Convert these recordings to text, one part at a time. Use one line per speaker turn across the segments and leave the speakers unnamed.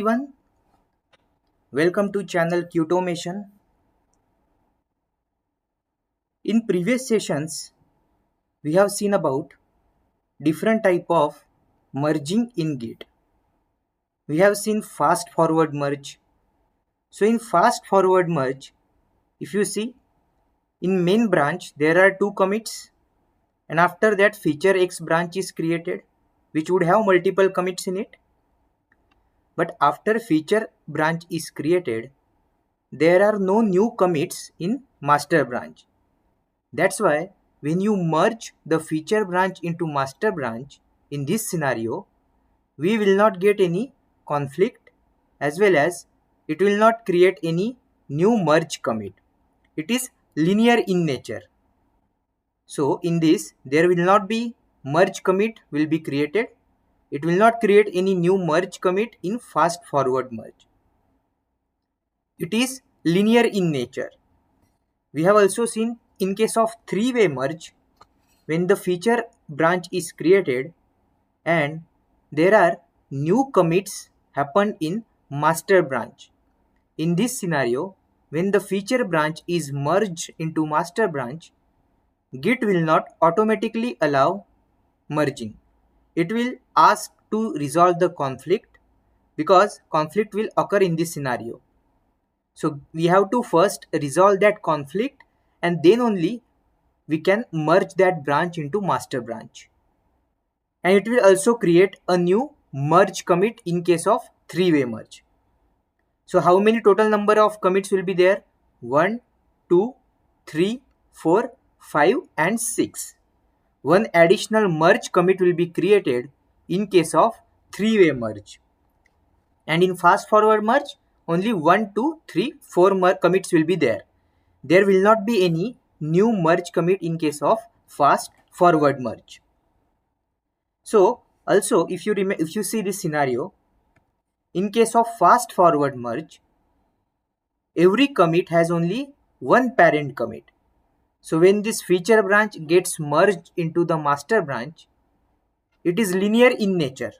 Everyone, welcome to channel Qtomation. In previous sessions, we have seen about different type of merging in Git. We have seen fast forward merge. So in fast forward merge, if you see in main branch there are two commits, and after that feature X branch is created which would have multiple commits in it. But after feature branch is created, there are no new commits in master branch. That's why when you merge the feature branch into master branch, in this scenario, we will not get any conflict, as well as it will not create any new merge commit. It is linear in nature. So in this, there will not be merge commit will be created. It will not create any new merge commit in fast forward merge. It is linear in nature. We have also seen in case of three-way merge, when the feature branch is created and there are new commits happen in master branch. In this scenario, when the feature branch is merged into master branch, Git will not automatically allow merging. It will ask to resolve the conflict, because conflict will occur in this scenario. So we have to first resolve that conflict, and then only we can merge that branch into master branch. And it will also create a new merge commit in case of three-way merge. So how many total number of commits will be there? 1, 2, 3, 4, 5 and 6. One additional merge commit will be created in case of three-way merge. And in fast forward merge, only 1, 2, 3, 4 commits will be there. There will not be any new merge commit in case of fast forward merge. So also if you see this scenario, in case of fast forward merge, every commit has only one parent commit. So when this feature branch gets merged into the master branch, it is linear in nature.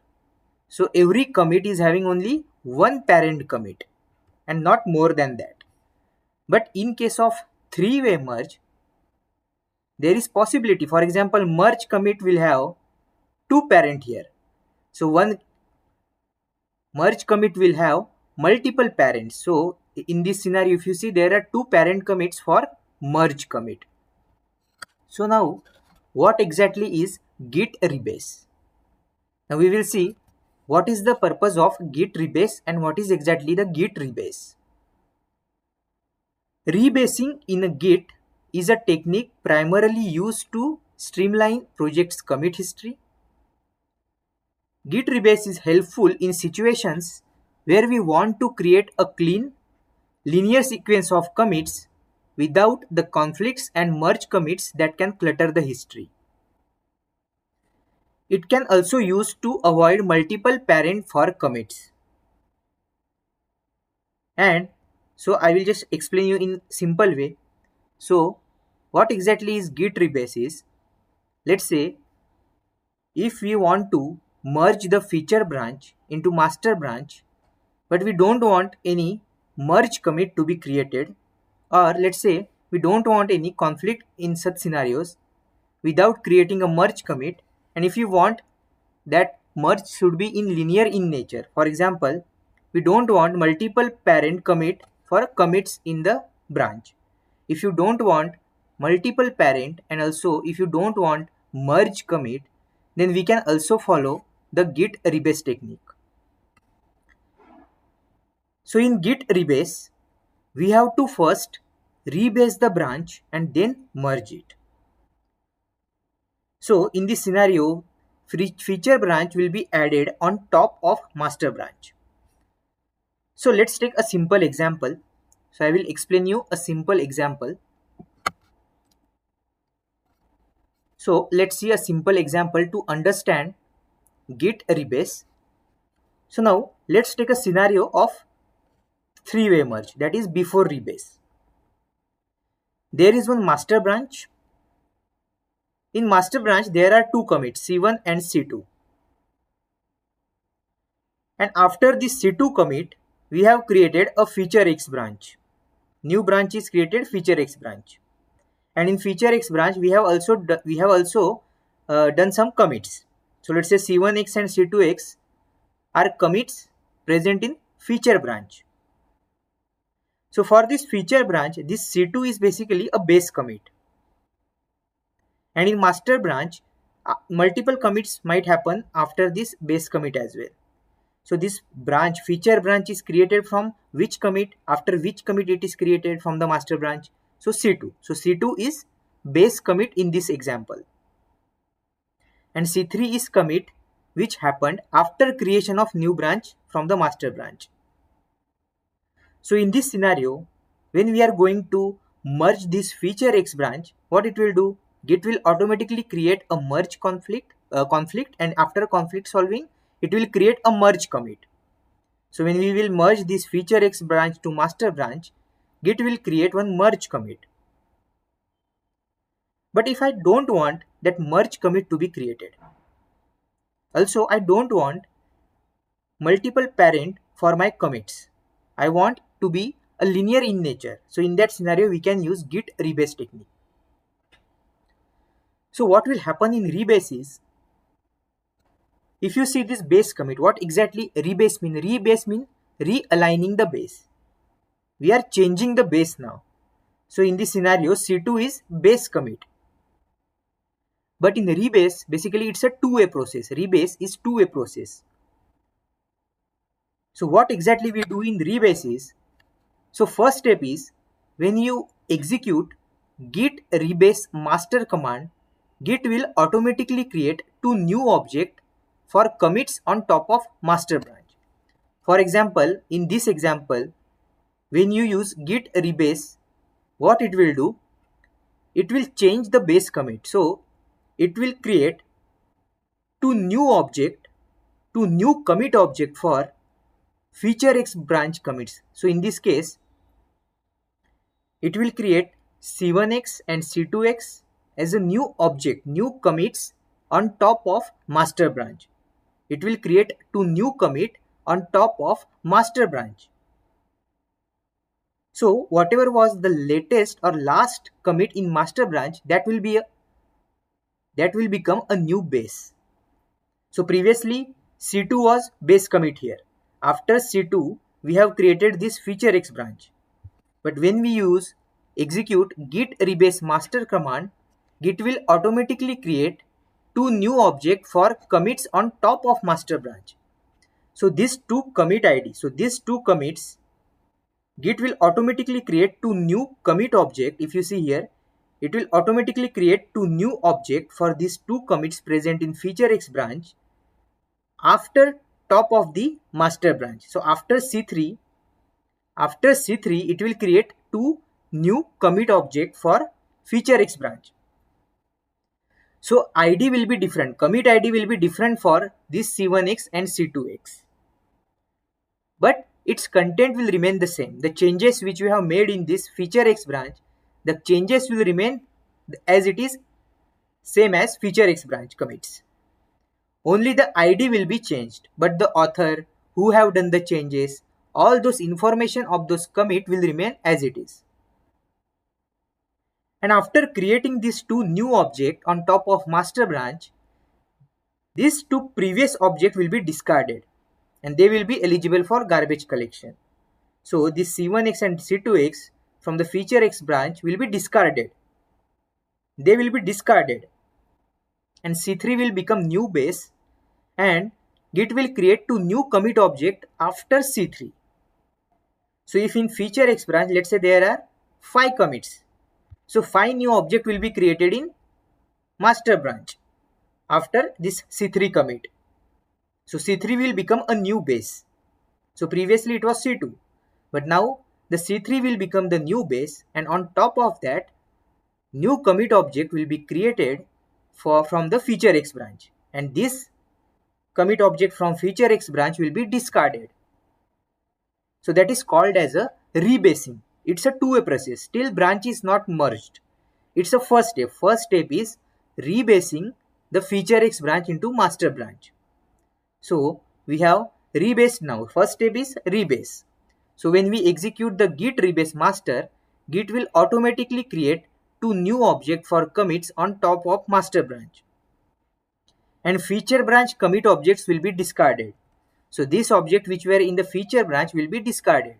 So every commit is having only one parent commit and not more than that. But in case of three-way merge, there is possibility. For example, merge commit will have two parent here. So one merge commit will have multiple parents. So in this scenario, if you see, there are two parent commits for merge commit. So now what exactly is Git rebase? Now we will see what is the purpose of Git rebase and what is exactly the Git rebase. Rebasing in a Git is a technique primarily used to streamline project's commit history. Git rebase is helpful in situations where we want to create a clean, linear sequence of commits without the conflicts and merge commits that can clutter the history. It can also use to avoid multiple parent for commits. And so I will just explain you in simple way. So what exactly is Git rebase is, let's say if we want to merge the feature branch into master branch, but we don't want any merge commit to be created, or let's say we don't want any conflict in such scenarios without creating a merge commit, and if you want that merge should be in linear in nature. For example, we don't want multiple parent commit for commits in the branch. If you don't want multiple parent and also if you don't want merge commit, then we can also follow the Git rebase technique. So in Git rebase, we have to first rebase the branch and then merge it. So in this scenario, feature branch will be added on top of master branch. So let's take a simple example. So I will explain you a simple example. So let's see a simple example to understand Git rebase. So now let's take a scenario of three-way merge, that is before rebase. There is one master branch. In master branch there are two commits, C1 and C2. And after this C2 commit, we have created a feature X branch. New branch is created, feature X branch. And in feature X branch, we have also done some commits. So let's say C1X and C2X are commits present in feature branch. So for this feature branch, this C2 is basically a base commit. And in master branch, multiple commits might happen after this base commit as well. So this branch, feature branch, is created from which commit? After which commit it is created? From the master branch. So C2. So C2 is base commit in this example. And C3 is commit which happened after creation of new branch from the master branch. So in this scenario, when we are going to merge this feature X branch, what it will do? Git will automatically create a merge conflict, and after conflict solving, it will create a merge commit. So when we will merge this feature X branch to master branch, Git will create one merge commit. But if I don't want that merge commit to be created, also I don't want multiple parent for my commits. I want to be a linear in nature. So in that scenario, we can use Git rebase technique. So what will happen in rebase is, if you see this base commit, what exactly rebase mean? Rebase mean realigning the base. We are changing the base now. So in this scenario, C2 is base commit. But in rebase, basically it's a two-way process. Rebase is two-way process. So what exactly we do in rebase is, so first step is, when you execute git rebase master command, Git will automatically create two new objects for commits on top of master branch. For example, in this example, when you use git rebase, what it will do? It will change the base commit. So it will create two new commit object for feature X branch commits. So in this case, it will create C1X and C2X as a new object, new commits on top of master branch. It will create two new commit on top of master branch. So whatever was the latest or last commit in master branch, that will become a new base. So previously C2 was base commit here. After C2, we have created this feature X branch. But when we execute git rebase master command, Git will automatically create two new objects for commits on top of master branch. So these two commit ID, so these two commits, Git will automatically create two new commit object. If you see here, it will automatically create two new object for these two commits present in feature X branch after top of the master branch. So after C3, it will create two new commit object for feature X branch. So ID will be different. Commit ID will be different for this C1X and C2X. But its content will remain the same. The changes which we have made in this feature X branch, the changes will remain as it is, same as feature X branch commits. Only the ID will be changed, but the author, who have done the changes, all those information of those commit will remain as it is. And after creating these two new objects on top of master branch, these two previous objects will be discarded and they will be eligible for garbage collection. So this C1X and C2X from the feature X branch will be discarded. They will be discarded and C3 will become new base, and Git will create two new commit object after C3. So if in feature X branch, let's say there are 5 commits. So 5 new object will be created in master branch after this C3 commit. So C3 will become a new base. So previously it was C2, but now the C3 will become the new base, and on top of that, new commit object will be created from the feature X branch, and this commit object from feature X branch will be discarded. So that is called as a rebasing. It's a two-way process. Still branch is not merged. It's a first step. First step is rebasing the feature X branch into master branch. So we have rebase now. First step is rebase. So when we execute the git rebase master, git will automatically create two new objects for commits on top of master branch. And feature branch commit objects will be discarded. So this object which were in the feature branch will be discarded.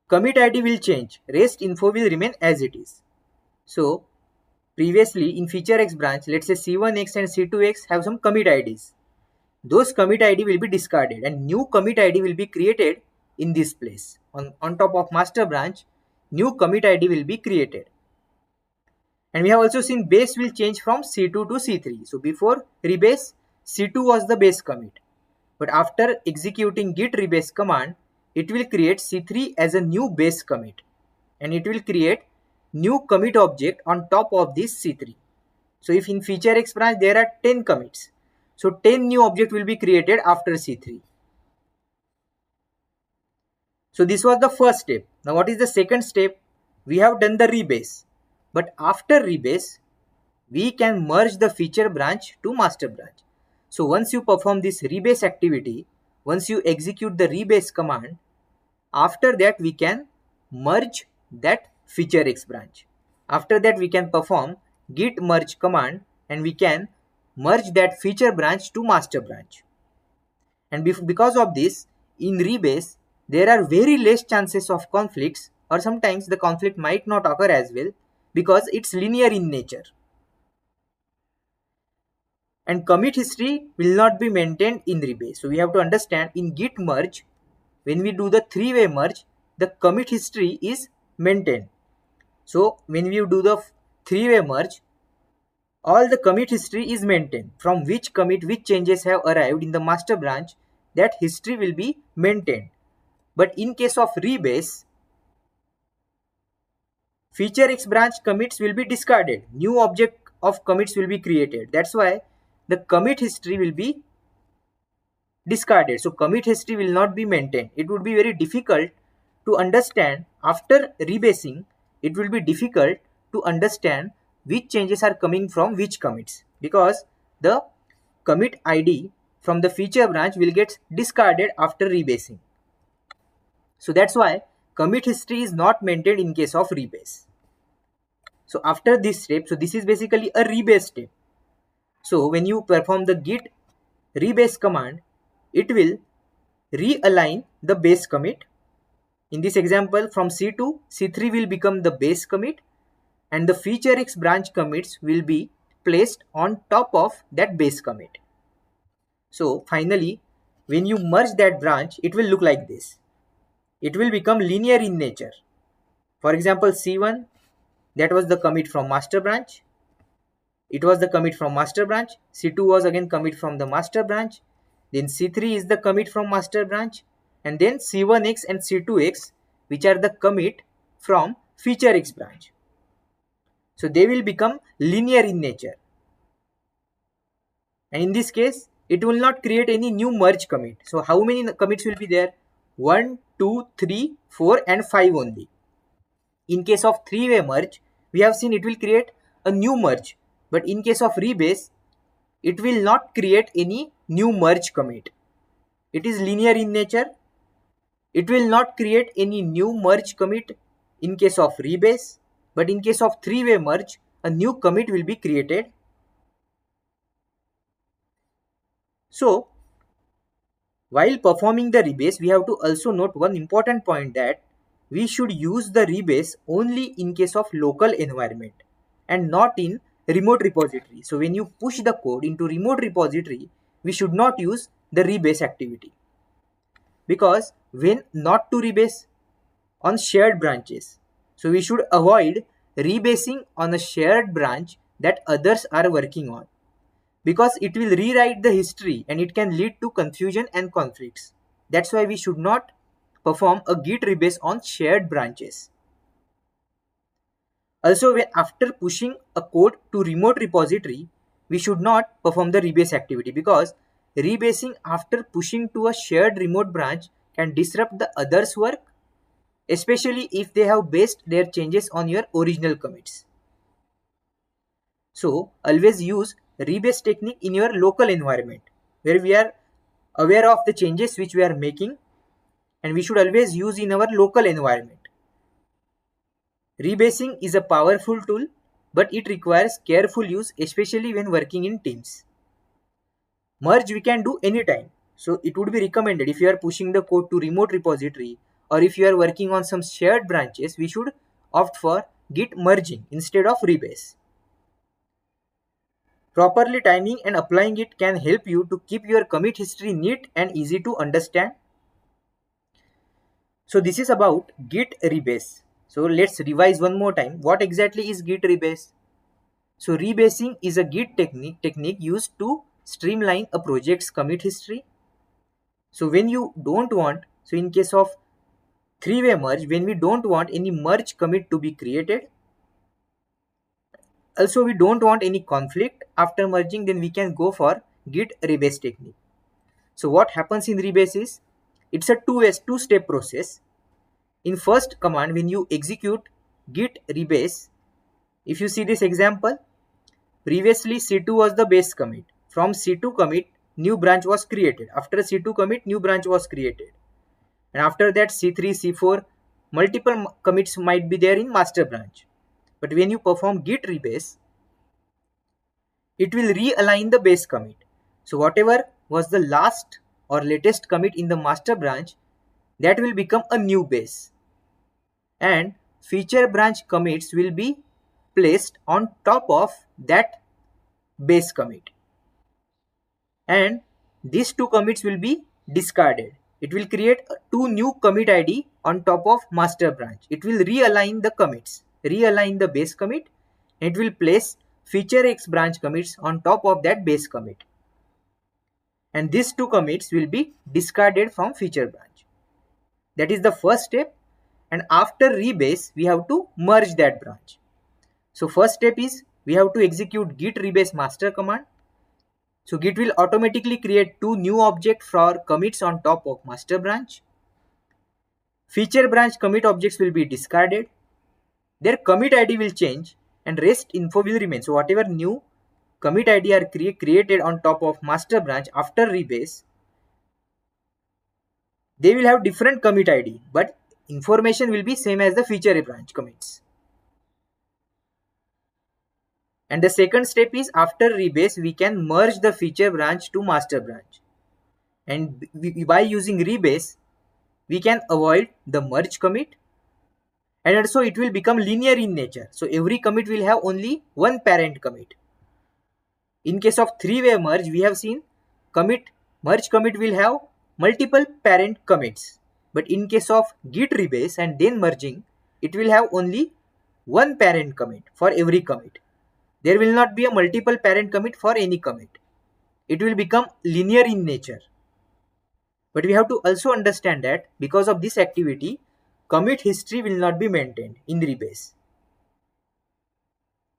Commit ID will change. Rest info will remain as it is. So previously in feature X branch, let's say C1X and C2X have some commit IDs. Those commit ID will be discarded and new commit ID will be created in this place. On top of master branch, new commit ID will be created. And we have also seen base will change from C2 to C3. So before rebase, C2 was the base commit. But after executing git rebase command, it will create C3 as a new base commit. And it will create new commit object on top of this C3. So if in feature X branch there are 10 commits, so 10 new object will be created after C3. So this was the first step. Now what is the second step? We have done the rebase. But after rebase, we can merge the feature branch to master branch. So once you perform this rebase activity, once you execute the rebase command, after that we can merge that feature X branch. After that we can perform git merge command and we can merge that feature branch to master branch. And because of this, in rebase, there are very less chances of conflicts, or sometimes the conflict might not occur as well because it's linear in nature. And commit history will not be maintained in rebase. So we have to understand in git merge, when we do the three-way merge, the commit history is maintained. So when we do the three-way merge, all the commit history is maintained. From which commit, which changes have arrived in the master branch, that history will be maintained. But in case of rebase, feature X branch commits will be discarded. New object of commits will be created. That's why the commit history will be discarded. So commit history will not be maintained. It would be very difficult to understand after rebasing. It will be difficult to understand which changes are coming from which commits, because the commit ID from the feature branch will get discarded after rebasing. So that's why commit history is not maintained in case of rebase. So after this step, so this is basically a rebase step. So when you perform the git rebase command, it will realign the base commit. In this example, from C2, C3 will become the base commit and the feature X branch commits will be placed on top of that base commit. So finally, when you merge that branch, it will look like this. It will become linear in nature. For example, C1, that was the commit from master branch. It was the commit from master branch. C2 was again commit from the master branch. Then C3 is the commit from master branch. And then C1X and C2X, which are the commit from feature X branch. So they will become linear in nature. And in this case, it will not create any new merge commit. So how many commits will be there? 1, 2, 3, 4 and 5 only. In case of three-way merge, we have seen it will create a new merge. But in case of rebase, it will not create any new merge commit. It is linear in nature. It will not create any new merge commit in case of rebase. But in case of three-way merge, a new commit will be created. So while performing the rebase, we have to also note one important point, that we should use the rebase only in case of local environment and not in remote repository. So when you push the code into remote repository, we should not use the rebase activity, because when not to rebase on shared branches, so we should avoid rebasing on a shared branch that others are working on, because it will rewrite the history and it can lead to confusion and conflicts. That's why we should not perform a git rebase on shared branches. Also, when after pushing a code to remote repository, we should not perform the rebase activity, because rebasing after pushing to a shared remote branch can disrupt the others' work, especially if they have based their changes on your original commits. So always use rebase technique in your local environment where we are aware of the changes which we are making, and we should always use in our local environment. Rebasing is a powerful tool, but it requires careful use, especially when working in teams. Merge we can do anytime. So it would be recommended if you are pushing the code to remote repository, or if you are working on some shared branches, we should opt for Git merging instead of rebase. Properly timing and applying it can help you to keep your commit history neat and easy to understand. So this is about Git rebase. So let's revise one more time. What exactly is Git rebase? So rebasing is a Git technique used to streamline a project's commit history. So when you don't want, so in case of three-way merge, when we don't want any merge commit to be created, also we don't want any conflict after merging, then we can go for Git rebase technique. So what happens in rebase is, it's a two-step process. In first command, when you execute Git rebase, if you see this example, previously C2 was the base commit. From C2 commit, new branch was created. After C2 commit, new branch was created. And after that C3, C4, multiple commits might be there in master branch. But when you perform Git rebase, it will realign the base commit. So whatever was the last or latest commit in the master branch, that will become a new base. And feature branch commits will be placed on top of that base commit. And these two commits will be discarded. It will create two new commit ID on top of master branch. It will realign the commits, realign the base commit. It will place feature X branch commits on top of that base commit. And these two commits will be discarded from feature branch. That is the first step. And after rebase, we have to merge that branch. So first step is we have to execute git rebase master command. So Git will automatically create two new objects for commits on top of master branch. Feature branch commit objects will be discarded. Their commit ID will change and rest info will remain. So whatever new commit ID are created on top of master branch after rebase, they will have different commit ID, but information will be same as the feature branch commits. And the second step is after rebase, we can merge the feature branch to master branch. And by using rebase, we can avoid the merge commit, and also it will become linear in nature. So every commit will have only one parent commit. In case of three-way merge, we have seen merge commit will have multiple parent commits. But in case of git rebase and then merging, it will have only one parent commit for every commit. There will not be a multiple parent commit for any commit. It will become linear in nature. But we have to also understand that because of this activity, commit history will not be maintained in rebase.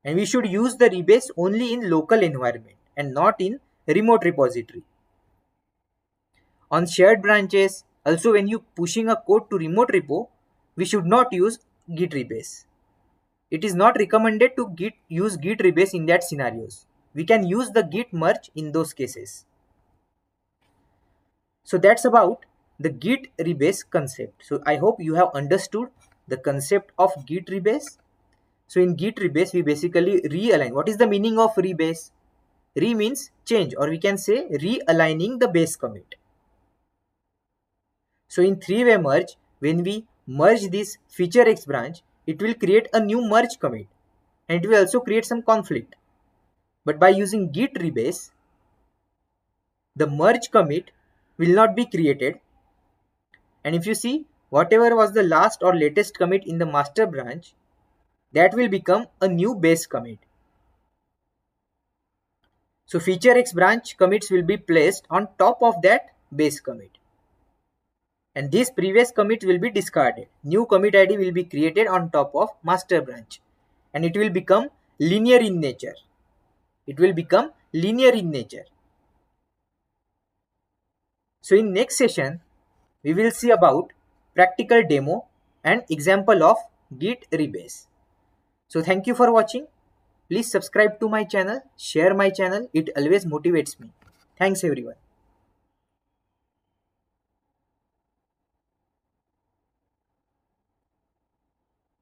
And we should use the rebase only in local environment and not in remote repository. On shared branches, also when you pushing a code to remote repo, we should not use git rebase. It is not recommended to use git rebase in that scenarios. We can use the git merge in those cases. So that's about the git rebase concept. So I hope you have understood the concept of git rebase. So in git rebase, we basically realign. What is the meaning of rebase? Re means change, or we can say realigning the base commit. So in three-way merge, when we merge this feature X branch, it will create a new merge commit, and it will also create some conflict. But by using git rebase, the merge commit will not be created. And if you see, whatever was the last or latest commit in the master branch, that will become a new base commit. So feature X branch commits will be placed on top of that base commit. And this previous commit will be discarded. New commit ID will be created on top of master branch. And it will become linear in nature. It will become linear in nature. So in next session, we will see about practical demo and example of git rebase. So thank you for watching. Please subscribe to my channel, share my channel. It always motivates me. Thanks everyone.